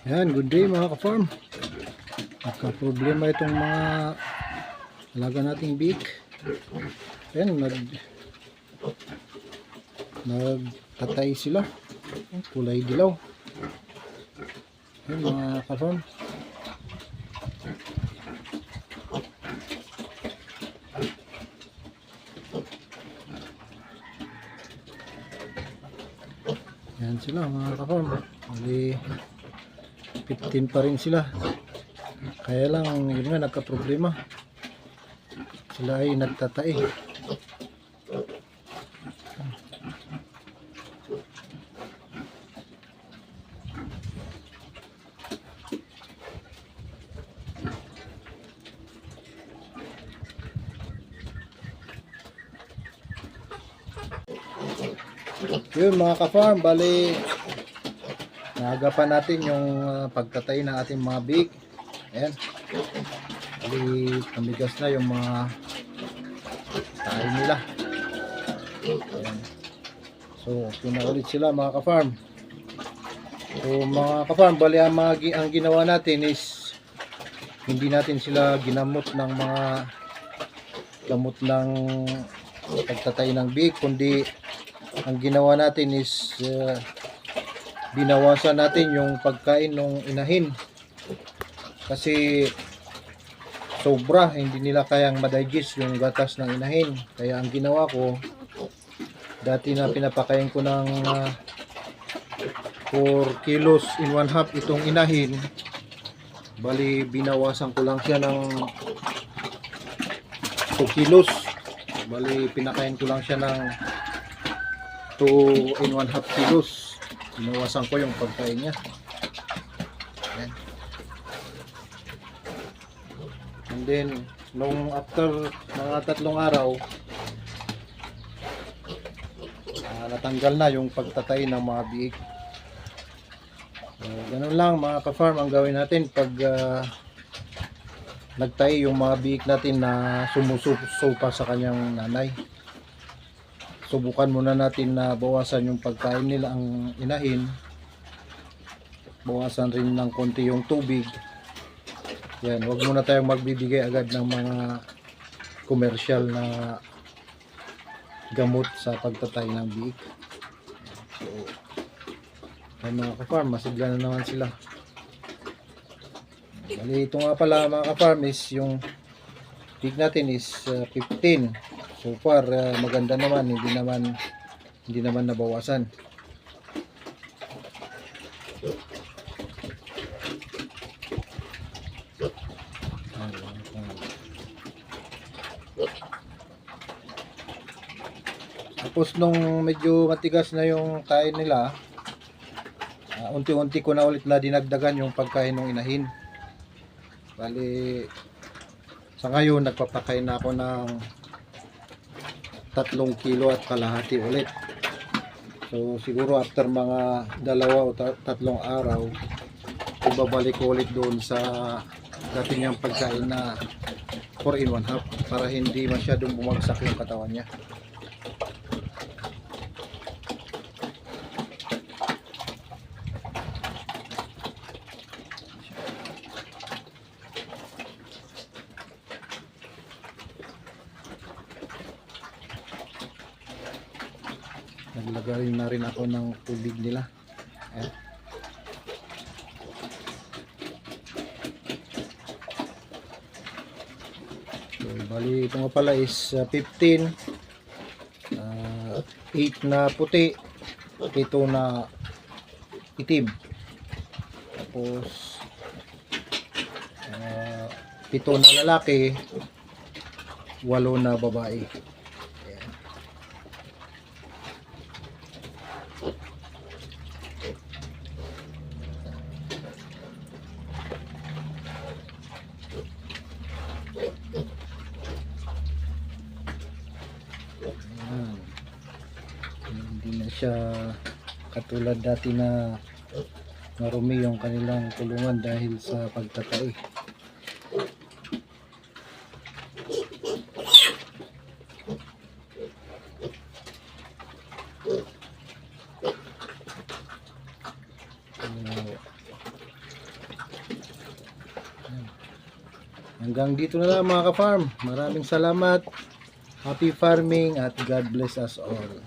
Yan, good day mga ka-farm. Nagka-problema itong mga alaga nating beak. Yan, nagtatay sila. Kulay dilaw. Yan mga ka-farm. Yan sila mga ka-farm. Bali 15 pa rin sila. Kaya lang yun nga, nagka-problema. Sila ay nagtatay. Yun mga ka-farm, bali naagapan natin yung pagtatay ng ating mga beak. Ayan, bali pamigas na yung mga tayo nila. Ayan. So pinaulit sila mga ka-farm. So mga ka-farm, bali ang ginawa natin is hindi natin sila ginamot ng mga gamot ng pagtatay ng beak, kundi ang ginawa natin is binawasan natin yung pagkain ng inahin kasi sobra, hindi nila kayang madigest yung gatas ng inahin. Kaya ang ginawa ko, dati na pinapakain ko ng 4 kilos in 1/2 itong inahin, bali binawasan ko lang siya ng 2 kilos, bali pinakain ko lang siya ng 2 in 1/2 kilos. Binawasan ko yung pagkain niya. Ayan. And then nung after mga 3 araw, natanggal na yung pagtatay ng mga biik. So, ganun lang mga ka-farm ang gawin natin pag nagtay yung mga biik natin na sumusupa sa kanyang nanay. Subukan muna natin na bawasan yung pagkain nila ang inahin. Bawasan rin ng konti yung tubig. Yan, huwag muna tayong magbibigay agad ng mga commercial na gamot sa pagtatay ng biik. So, ay mga ka-farm, masigla na naman sila. Bali, ito nga pala mga ka-farm is yung biik natin is 15. So far maganda naman, hindi naman nabawasan. Tapos nung medyo matigas na yung kain nila, unti-unti ko na ulit na dinagdagan yung pagkain ng inahin. Bali sa ngayon nagpapakain na ako ng 3 kilo at kalahati ulit. So siguro after mga 2 o 3 araw, ibabalik ko ulit doon sa dati niyang pagkain na 4 in 1/2 para hindi masyadong bumagsak yung katawan niya. Naglagay na rin ako ng tubig nila. Ayan. So, bali ito nga pala is 15, 8 na puti, 7 na itim, tapos 7 na lalaki, 8 na babae. Hindi na siya katulad dati na marumi yung kanilang kulungan dahil sa pagtatay. Hanggang dito na lang mga ka-farm. Maraming salamat. Happy farming at God bless us all.